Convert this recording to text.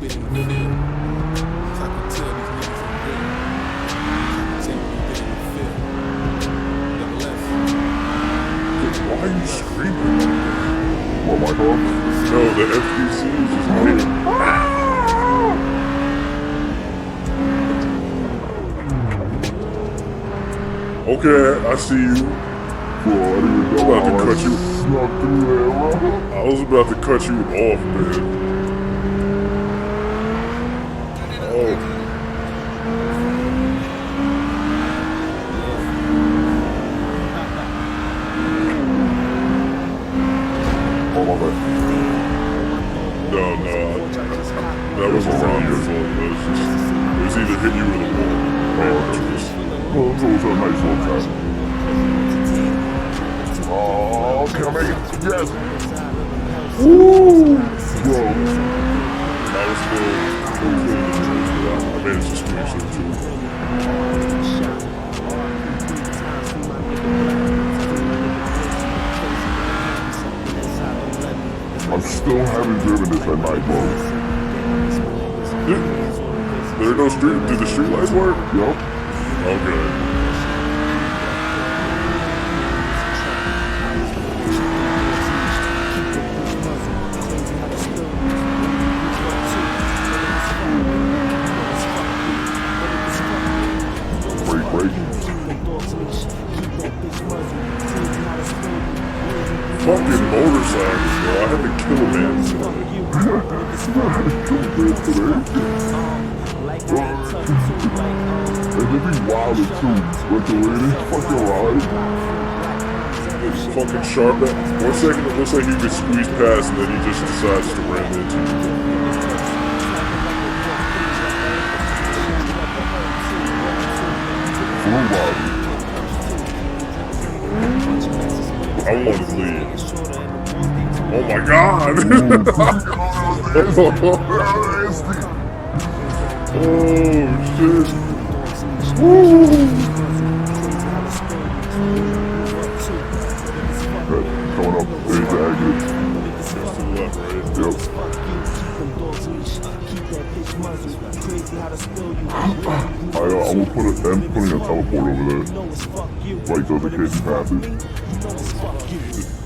Why are you screaming? What, my dog? No, the FPC is just hitting. Okay, I see you. Bro, I didn't know About to how cut you. snuck through there, bro. I was about to cut you off, man. Oh. Oh, my bad. No. That wasn't really your fault. It was either hit you or the wall. Oh, it was a nice little time. Oh, can I make it? Yes! Woo! Bro. I was still okay. I managed to squeeze it too. I'm still haven't driven this at night, bro. There are no street. Did the street lights work? Yup. Okay. Break. Fucking motorcycles, bro. I had to kill a man today. And they be wilder too, but the way they fucking ride. It's fucking sharp. 1 second it looks like he could squeeze past and then he just decides to ram into you. Full body. I want to leave. Oh my god! Oh shit! Woo! Coming up, there's the exit. Just to the left, right? Yep. I'm gonna put putting a teleport over there. Right so the kids can pass it.